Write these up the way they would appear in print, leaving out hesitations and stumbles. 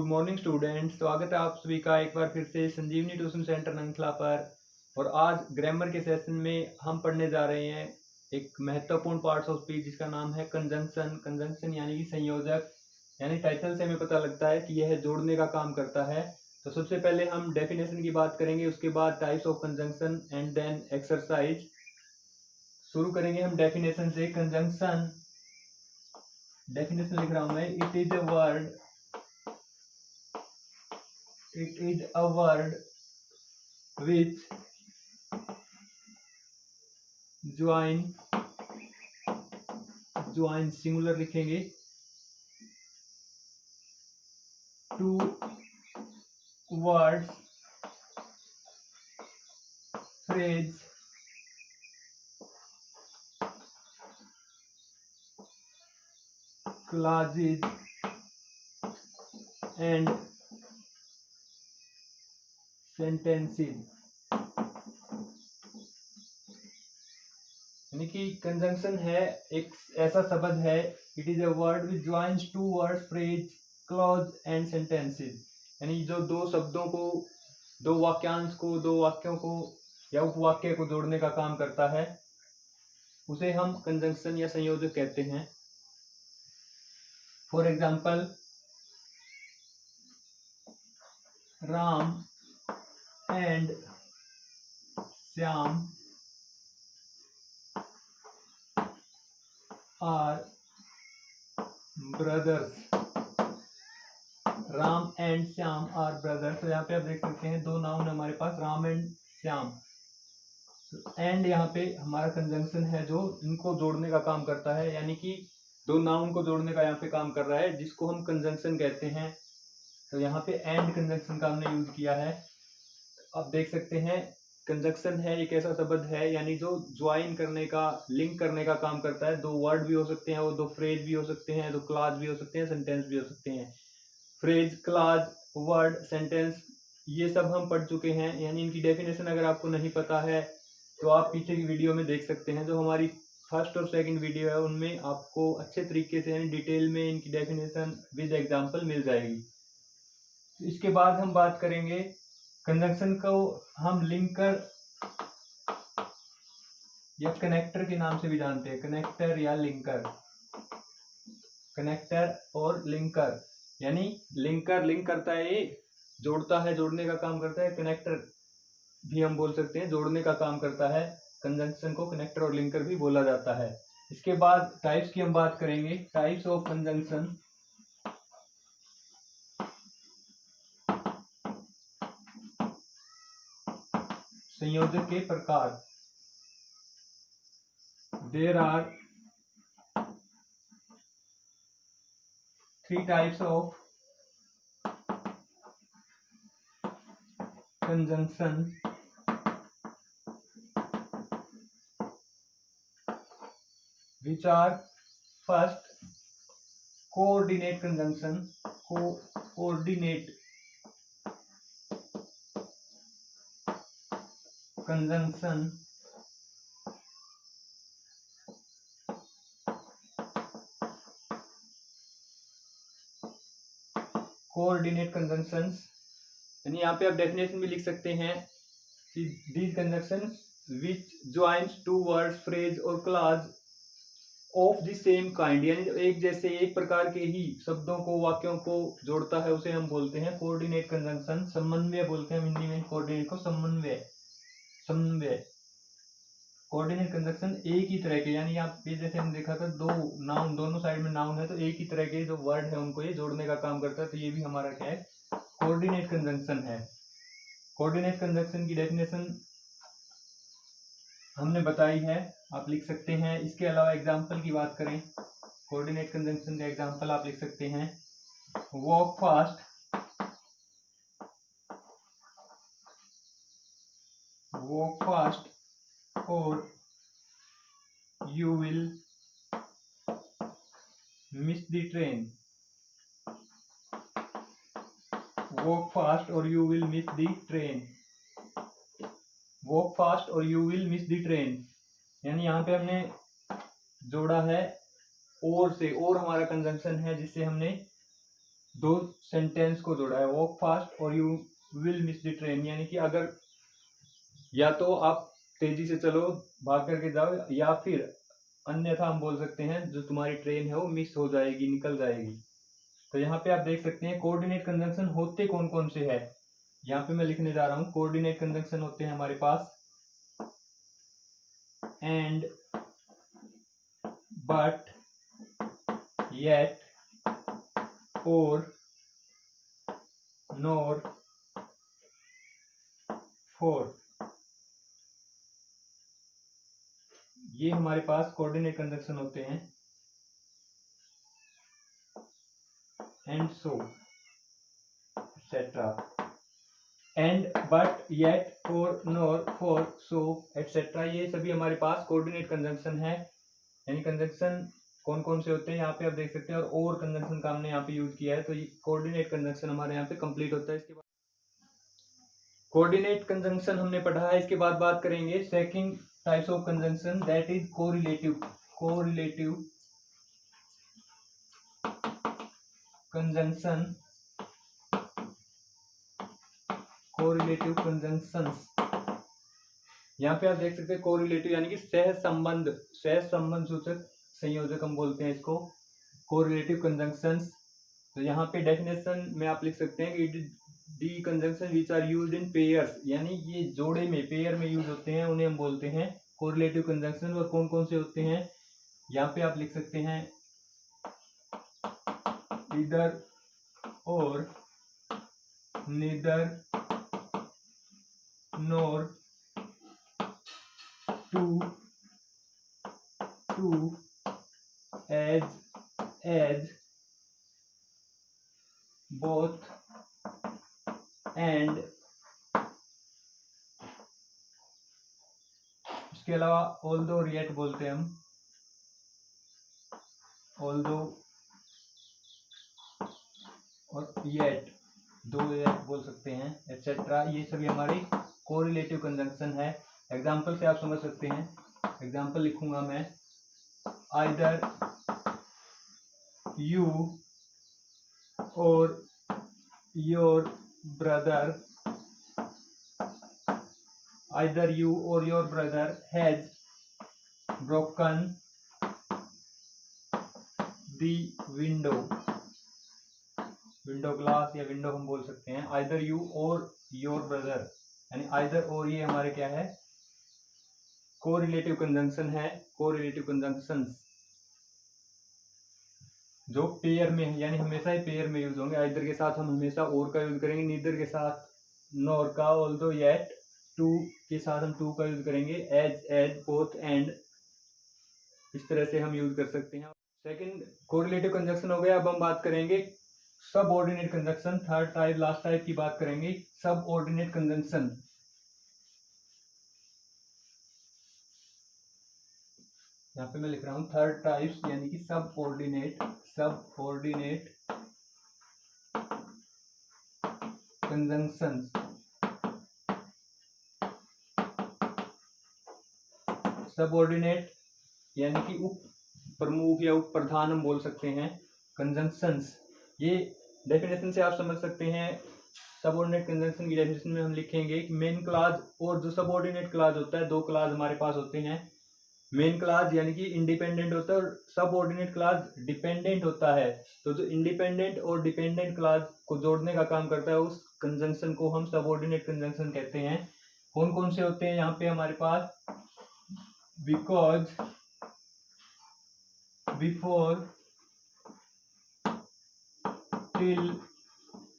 Good morning students. स्वागत है आप सभी का एक बार फिर से संजीवनी ट्यूशन सेंटर नंखला पर। और आज ग्रामर के सेशन में हम पढ़ने जा रहे हैं एक महत्वपूर्ण पार्ट्स ऑफ स्पीच जिसका नाम है कंजंक्शन। कंजंक्शन यानी कि संयोजक, यानी टाइटल से हमें पता लगता है कि यह जोड़ने का काम करता है। तो सबसे पहले हम डेफिनेशन की बात करेंगे, उसके बाद types of conjunction and then exercise. शुरू करेंगे हम डेफिनेशन से। कंजंक्शन, डेफिनेशन लिख रहा हूं मैं। It is a word which join singular लिखेंगे, two words, phrase, clauses and sentences। यानी कि कंजंक्शन है एक ऐसा शब्द है, it is a word which joins two words, phrase, clause and sentences. यानी जो दो शब्दों को, दो वाक्यांश को, दो वाक्यों को या उपवाक्य को जोड़ने का काम करता है, उसे हम कंजंक्शन या संयोजक कहते हैं। For example, Ram and Shyam are brothers. Ram and Shyam are brothers. तो यहाँ पे आप देख सकते हैं दो नाउन हमारे पास, राम एंड श्याम। एंड यहाँ पे हमारा कंजंक्शन है जो इनको जोड़ने का काम करता है, यानी कि दो नाउन को जोड़ने का यहाँ पे काम कर रहा है, जिसको हम कंजंक्शन कहते हैं। तो यहाँ पे एंड कंजंक्शन का हमने यूज किया है। आप देख सकते हैं कंजंक्शन है एक ऐसा शब्द है, यानी जो ज्वाइन करने का, लिंक करने का काम करता है। दो वर्ड भी हो सकते हैं, वो दो फ्रेज भी हो सकते हैं, दो क्लॉज भी हो सकते हैं, सेंटेंस भी हो सकते हैं। फ्रेज, क्लॉज, वर्ड, सेंटेंस, ये सब हम पढ़ चुके हैं। यानी इनकी डेफिनेशन अगर आपको नहीं पता है तो आप पीछे की वीडियो में देख सकते हैं। जो हमारी फर्स्ट और सेकंड वीडियो है उनमें आपको अच्छे तरीके से यानी डिटेल में इनकी डेफिनेशन विद एग्जांपल मिल जाएगी। इसके बाद हम बात करेंगे कंजंक्शन को हम लिंकर या कनेक्टर के नाम से भी जानते हैं। कनेक्टर या लिंकर, कनेक्टर और लिंकर। यानी लिंकर लिंक करता है, ये जोड़ता है, जोड़ने का काम करता है। कनेक्टर भी हम बोल सकते हैं, जोड़ने का काम करता है। कंजंक्शन को कनेक्टर और लिंकर भी बोला जाता है। इसके बाद टाइप्स की हम बात करेंगे। टाइप्स ऑफ कंजंक्शन, संयोजक के प्रकार। There are 3 types of conjunction, which are first coordinate conjunction, coordinate conjunction, coordinate conjunctions। यानी यहाँ पे आप डेफिनेशन भी लिख सकते हैं कि these conjunctions which joins two words, phrase और clause of the same kind, यानी एक जैसे, एक प्रकार के ही शब्दों को, वाक्यों को जोड़ता है, उसे हम बोलते हैं कोऑर्डिनेट कंजंक्शन। समन्वय बोलते हैं हिंदी में कोऑर्डिनेट को, समन्वय, समन्वय। कोऑर्डिनेट कंजंक्शन एक ही तरह के, यानी यहाँ पे जैसे हम देखा था दो नाउन, दोनों साइड में नाउन है, तो एक ही तरह के जो वर्ड है उनको ये जोड़ने का काम करता है। तो ये भी हमारा क्या है, कोऑर्डिनेट कंजंक्शन है। कोऑर्डिनेट कंजंक्शन की डेफिनेशन हमने बताई है, आप लिख सकते हैं। इसके अलावा एग्जाम्पल की बात करें, कोऑर्डिनेट कंजंक्शन का एग्जाम्पल आप लिख सकते हैं। वॉक फास्ट, वॉक फास्ट और you will miss the train। walk fast or you will miss the train। walk fast or you will miss the train, यानी यहाँ पे हमने जोड़ा है और से, और हमारा कंजंक्शन है जिससे हमने दो सेंटेंस को जोड़ा है, वॉक फास्ट और you will miss the train, यानी कि अगर या तो आप तेजी से चलो, भाग करके जाओ, या फिर अन्यथा हम बोल सकते हैं जो तुम्हारी ट्रेन है वो मिस हो जाएगी, निकल जाएगी। तो यहाँ पे आप देख सकते हैं कोऑर्डिनेट कंजंक्शन होते कौन कौन से है। यहाँ पे मैं लिखने जा रहा हूँ, कोऑर्डिनेट कंजंक्शन होते हैं हमारे पास एंड, बट, येट, और, नॉर, फॉर। ये हमारे पास कोऑर्डिनेट कंजंक्शन होते हैं। And so etcetera, and, but, yet, और, नॉर, फॉर, सो एक्सेट्रा, ये सभी हमारे पास कोऑर्डिनेट कंजंक्शन है। यानी कंजंक्शन कौन कौन से होते हैं यहाँ पे आप देख सकते हैं, और कंजंक्शन का हमने यहाँ पे यूज किया है, तो ये कोऑर्डिनेट कंजंक्शन हमारे यहाँ पे कंप्लीट होता है। इसके बाद कोऑर्डिनेट कंजंक्शन हमने पढ़ा है, इसके बाद बात करेंगे second types of conjunction, that is correlative. Correlative conjunction, correlative conjunctions. यहाँ पे आप देख सकते हैं कोरिलेटिव यानी कि सहसंबंध, सहसंबंध सूचक संयोजक हम बोलते हैं इसको, कोरिलेटिव कंजंक्शंस। तो यहाँ पे डेफिनेशन में आप लिख सकते हैं कि the conjunction which are used in pairs, यानी ये जोड़े में, पेयर में यूज होते हैं, उन्हें हम बोलते हैं कोरिलेटिव कंजंक्शन। और कौन कौन से होते हैं यहाँ पे आप लिख सकते हैं, ईदर और, neither, nor, too, as, both, and. इसके अलावा ऑल्दो और येट बोलते हैं हम, ऑल्दो और येट, दो येट बोल सकते हैं, एक्सेट्रा। ये सभी हमारी कोरिलेटिव कंजंक्शन है। एग्जाम्पल से आप समझ सकते हैं, एग्जाम्पल लिखूंगा मैं, आइदर यू और your brother, either you or your brother has broken the window, window glass या विंडो हम बोल सकते हैं। either you or your brother, यानी either और ये हमारे क्या है, कोरिलेटिव कंजंक्शन है, कोरिलेटिव कंजंक्शंस जो पेयर में है, यानी हमेशा ही पेयर में यूज होंगे। आइदर के साथ हम हमेशा और का यूज करेंगे, नीदर के साथ नॉर का, ऑल्दो, येट, टू के साथ हम टू का यूज करेंगे, एज, बोथ, एंड, इस तरह से हम यूज कर सकते हैं। सेकंड कोरिलेटिव कंजंक्शन हो गया। अब हम बात करेंगे सब ordinate conjunction, third type, last type की बात करेंगे, सब ऑर्डिनेट कंजंक्शन। यहाँ पे मैं लिख रहा हूं थर्ड टाइप्स, यानी कि सब ऑर्डिनेट कंजंक्शन। सब ऑर्डिनेट यानी कि उप प्रमुख या उप प्रधान हम बोल सकते हैं कंजंक्शंस। ये डेफिनेशन से आप समझ सकते हैं। सबऑर्डिनेट कंजंक्शन की डेफिनेशन में हम लिखेंगे कि मेन क्लाज और जो सबऑर्डिनेट क्लाज होता है, दो क्लाज हमारे पास होते हैं। मेन क्लाज यानी कि इंडिपेंडेंट होता है और सबऑर्डिनेट क्लाज डिपेंडेंट होता है। तो जो इंडिपेंडेंट और डिपेंडेंट क्लाज को जोड़ने का काम करता है, उस कंजंक्शन को हम सबऑर्डिनेट कंजंक्शन कहते हैं। कौन कौन से होते हैं यहाँ पे हमारे पास, because, before, till,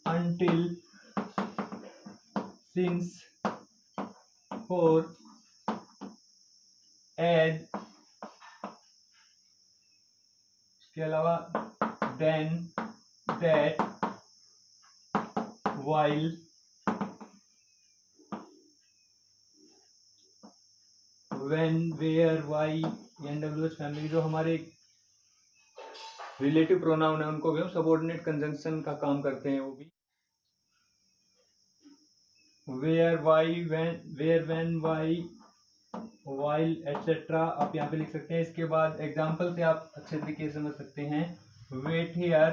until, since, for, as, इसके अलावा then, that, while, when, where, why, NWH family जो हमारे रिलेटिव प्रोनाउन है उनको भी हम सबऑर्डिनेट कंजंक्शन का काम करते हैं। वो भी where, why, when, where, when, why, while, etc. आप यहाँ पे लिख सकते हैं। इसके बाद एग्जाम्पल से आप अच्छे तरीके से समझ सकते हैं, wait here,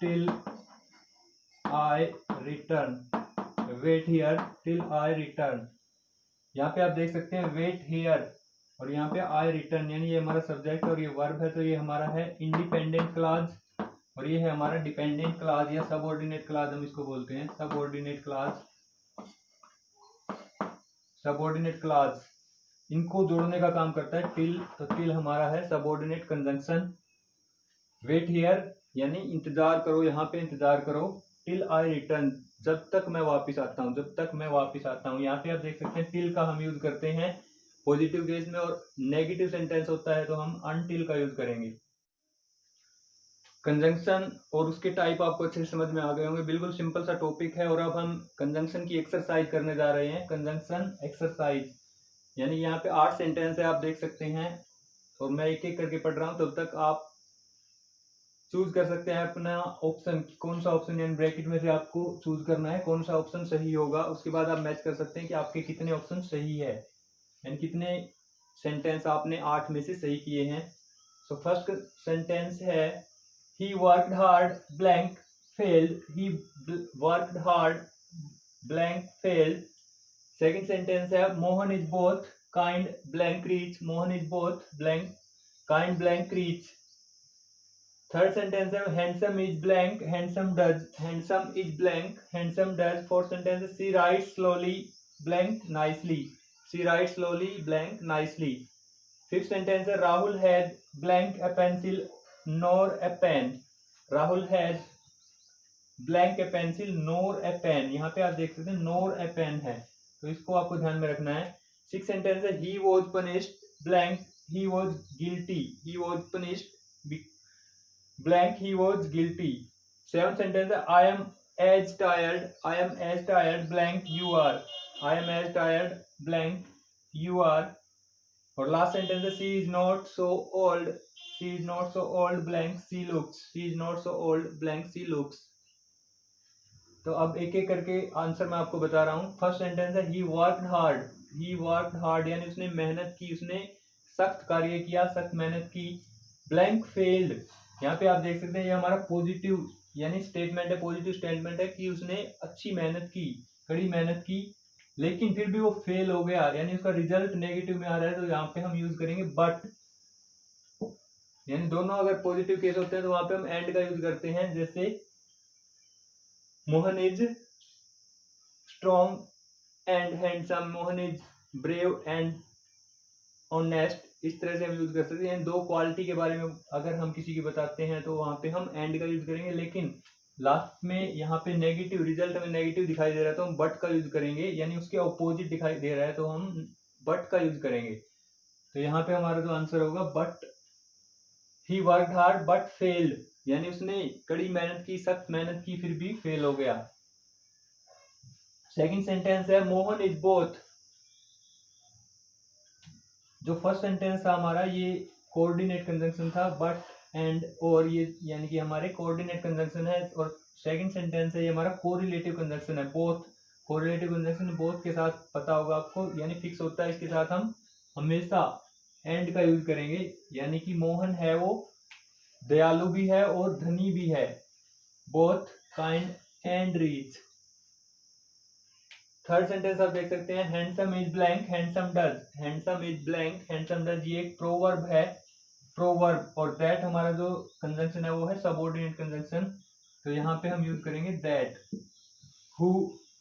till I return, wait here till I return। यहाँ पे आप देख सकते हैं wait here और यहाँ पे I return, यानी ये हमारा सब्जेक्ट और ये वर्ब है, तो ये हमारा है इंडिपेंडेंट क्लॉज और ये है हमारा डिपेंडेंट क्लॉज या सबऑर्डिनेट क्लॉज हम इसको बोलते हैं। सबऑर्डिनेट क्लॉज, सबऑर्डिनेट क्लॉज इनको जोड़ने का काम करता है टिल, तो टिल हमारा है सबऑर्डिनेट कंजंक्शन। वेट हियर यानी इंतजार करो, यहाँ पे इंतजार करो। टिल आई रिटर्न, जब तक मैं वापस आता हूँ, जब तक मैं वापस आता हूँ। यहाँ पे आप देख सकते हैं टिल का हम यूज करते हैं पॉजिटिव केस में, और नेगेटिव सेंटेंस होता है तो हम अनटिल का यूज करेंगे। कंजंक्शन और उसके टाइप आपको अच्छे से समझ में आ गए होंगे, बिल्कुल सिंपल सा टॉपिक है। और अब हम कंजंक्शन की एक्सरसाइज करने जा रहे हैं, कंजंक्शन एक्सरसाइज। यानी यहाँ पे 8 सेंटेंस है, आप देख सकते हैं, और मैं एक एक करके पढ़ रहा हूँ, तब तक आप चूज कर सकते हैं अपना ऑप्शन, कौन सा ऑप्शन, यानी ब्रैकेट में से आपको चूज करना है कौन सा ऑप्शन सही होगा। उसके बाद आप मैच कर सकते हैं कि आपके कितने ऑप्शन सही है, यानी कितने सेंटेंस आपने 8 में से सही किए हैं। सो फर्स्ट सेंटेंस है he worked hard blank failed, he worked hard blank failed। second sentence है Mohan is both kind blank rich, Mohan is both blank kind blank rich। third sentence है handsome is blank handsome does, handsome is blank handsome does। fourth sentence है she writes slowly blank nicely, she writes slowly blank nicely। fifth sentence है Rahul had blank a pencil nor a pen, Rahul has blank a pencil nor a pen। यहाँ पे आप देख सकते हैं nor a pen है, तो इसको आपको ध्यान में रखना है। सिक्स सेंटेंस है he was punished blank he was guilty, he was punished blank he was guilty। Seven sentence है I am as tired blank you are, I am as tired blank you are। और last sentence है she is not so old, she is not so old blank she looks, she is not so old blank she looks। तो अब एक एक करके answer मैं आपको बता रहा हूँ। फर्स्ट सेंटेंस है he worked hard, he worked hard यानी उसने मेहनत की, उसने सख्त कार्य किया, सख्त मेहनत की। ब्लैंक फेल्ड, यहाँ पे आप देख सकते हैं ये हमारा पॉजिटिव यानी स्टेटमेंट है, पॉजिटिव स्टेटमेंट है कि उसने अच्छी मेहनत की, कड़ी मेहनत की, लेकिन फिर भी वो फेल हो गया, यानी उसका रिजल्ट नेगेटिव में आ रहा है, तो यहाँ पे हम यूज करेंगे बट। यानी दोनों अगर पॉजिटिव केस होते हैं तो वहां पे हम एंड का यूज करते हैं, जैसे Mohan is strong and handsome, Mohan is brave and honest, इस तरह से हम यूज कर सकते हैं। दो क्वालिटी के बारे में अगर हम किसी की बताते हैं तो वहां पे हम एंड का यूज करेंगे, लेकिन लास्ट में यहाँ पे नेगेटिव रिजल्ट में नेगेटिव दिखाई दे रहा है तो हम बट का यूज करेंगे, यानी उसके अपोजिट दिखाई दे रहा है तो हम बट का यूज करेंगे। तो यहाँ पे हमारा जो आंसर होगा but. He worked hard but failed, यानी उसने कड़ी मेहनत की, सख्त मेहनत की, फिर भी फेल हो गया। सेकंड सेंटेंस है मोहन इज बोथ। जो फर्स्ट सेंटेंस था हमारा ये कोऑर्डिनेट कंजंक्शन था, बट एंड और ये यानी कि हमारे कोऑर्डिनेट कंजंक्शन है। और सेकंड सेंटेंस है ये हमारा कोरिलेटिव कंजंक्शन है, बोथ। कोरिलेटिव कंजंक्शन बोथ के साथ पता होगा आपको, यानी फिक्स होता है, इसके साथ हम हमेशा एंड का यूज करेंगे। यानी कि मोहन है वो दयालु भी है और धनी भी है, both kind and rich. Third sentence आप देख सकते हैं handsome is blank handsome does, handsome is blank handsome does, ये एक प्रोवर्ब है, प्रोवर्ब। और दैट हमारा जो कंजंक्शन है वो है सबऑर्डिनेट कंजंक्शन, तो यहाँ पे हम यूज करेंगे दैट। हु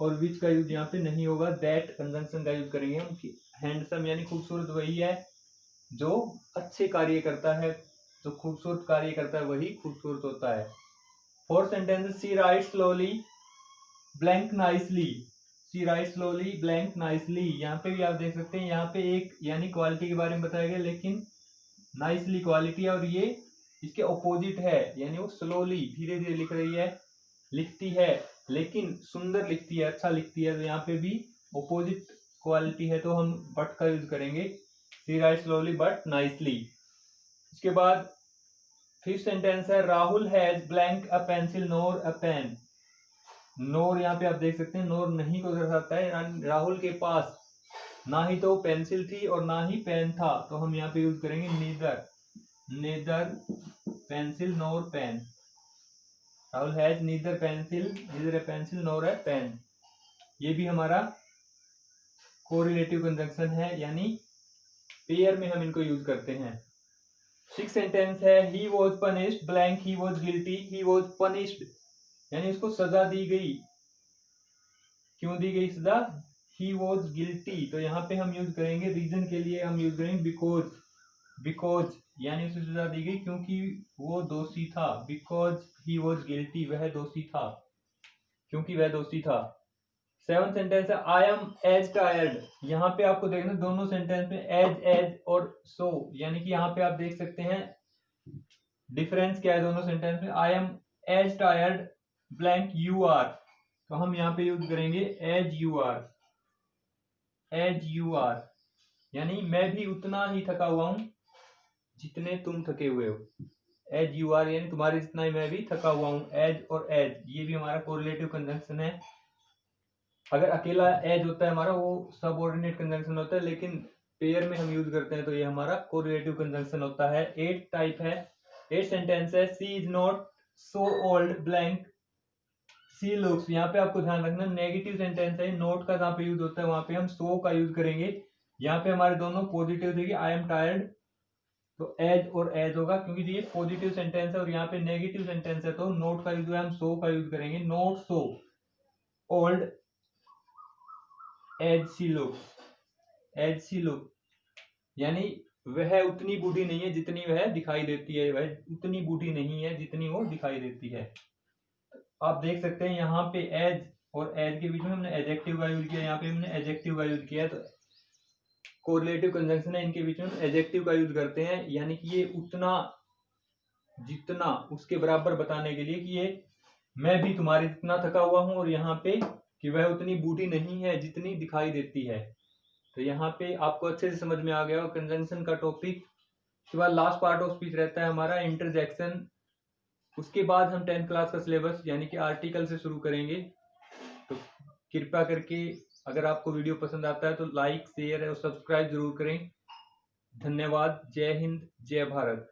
और विच का यूज यहाँ पे नहीं होगा, दैट कंजंक्शन का यूज करेंगे हम। हैंडसम यानी खूबसूरत वही है जो अच्छे कार्य करता है, जो खूबसूरत कार्य करता है वही खूबसूरत होता है। फोर्थ सेंटेंस सी राइट स्लोली ब्लैंक नाइसली, सी राइट स्लोली ब्लैंक नाइसली, यहाँ पे भी आप देख सकते हैं, यहाँ पे एक यानी क्वालिटी के बारे में बताया गया, लेकिन नाइसली क्वालिटी है और ये इसके ऑपोजिट है, यानी वो स्लोली धीरे धीरे लिख रही है, लिखती है, लेकिन सुंदर लिखती है, अच्छा लिखती है, तो यहाँ पे भी ऑपोजिट क्वालिटी है तो हम बट का यूज करेंगे, see right slowly but nicely. इसके बाद फिफ्थ सेंटेंस है Rahul has blank a pencil nor a pen. Nor यहाँ पे आप देख सकते हैं नोर नहीं को दर्शाता है, राहुल के पास ना ही तो पेंसिल थी और ना ही पेन था, तो हम यहाँ पे यूज करेंगे neither, neither pencil nor pen. Rahul has neither a pencil nor a pen. ये भी हमारा कोरिलेटिव कंजंक्शन है, यानी पेयर में हम इनको यूज करते हैं। 6 सेंटेंस है, he was punished blank he was guilty. He was punished यानी उसको सजा दी गई। क्यों दी गई सजा? ही वॉज गिल्टी, तो यहाँ पे हम यूज करेंगे रीजन के लिए, हम यूज करेंगे बिकॉज यानी उसे सजा दी गई क्योंकि वो दोषी था। बिकॉज ही वॉज गिल्टी, वह दोषी था, क्योंकि वह दोषी था। 7 सेंटेंस है, आई एम एज टायर्ड। यहाँ पे आपको देखना दोनों सेंटेंस में एज और सो, यानी कि यहाँ पे आप देख सकते हैं डिफरेंस क्या है दोनों सेंटेंस में। I am as tired blank you are, तो हम यहाँ पे यूज करेंगे as you are. As you are यानी मैं भी उतना ही थका हुआ हूं जितने तुम थके हुए हो। एज यू आर यानी तुम्हारे जितना ही मैं भी थका हुआ हूं। एज और एज ये भी हमारा कोरिलेटिव कंजंक्शन है। अगर अकेला एज होता है हमारा, वो सबऑर्डिनेट कंजंक्शन होता है, लेकिन पेयर में हम यूज करते हैं तो ये हमारा कोरिलेटिव कंजंक्शन होता है। 8 टाइप है, 8 सेंटेंस है, she is not so old blank she looks. यहाँ पे आपको ध्यान रखना नेगेटिव सेंटेंस है, नोट का जहाँ पे यूज होता है वहां पे हम सो का यूज करेंगे। यहाँ पे हमारे दोनों पॉजिटिव देगी, आई एम टायर्ड तो एज और एज होगा क्योंकि ये पॉजिटिव सेंटेंस है, और यहाँ पे नेगेटिव सेंटेंस है तो नोट का यूज हम सो का यूज करेंगे। नोट सो ओल्ड एज सी लुक्स। एज सी लुक यानी वह उतनी बूढ़ी नहीं है जितनी वह दिखाई देती है, वह उतनी बूढ़ी नहीं है जितनी वो दिखाई देती है। आप देख सकते हैं यहाँ पे एज और एज के बीच में हमने एडजेक्टिव का यूज किया, यहाँ पे हमने एडजेक्टिव का यूज किया है, तो कोरिलेटिव कंजंक्शन है, इनके बीच में हम एडजेक्टिव का यूज करते हैं, यानी कि ये उतना जितना उसके बराबर बताने के लिए कि ये मैं भी तुम्हारे जितना थका हुआ हूं, और यहाँ पे कि वह उतनी बूढ़ी नहीं है जितनी दिखाई देती है। तो यहाँ पे आपको अच्छे से समझ में आ गया और कंजंक्शन का टॉपिक। उसके बाद लास्ट पार्ट ऑफ स्पीच रहता है हमारा इंटरजेक्शन। उसके बाद हम 10th क्लास का सिलेबस यानी कि आर्टिकल से शुरू करेंगे। तो कृपया करके अगर आपको वीडियो पसंद आता है तो लाइक शेयर और सब्सक्राइब जरूर करें। धन्यवाद। जय हिंद, जय भारत।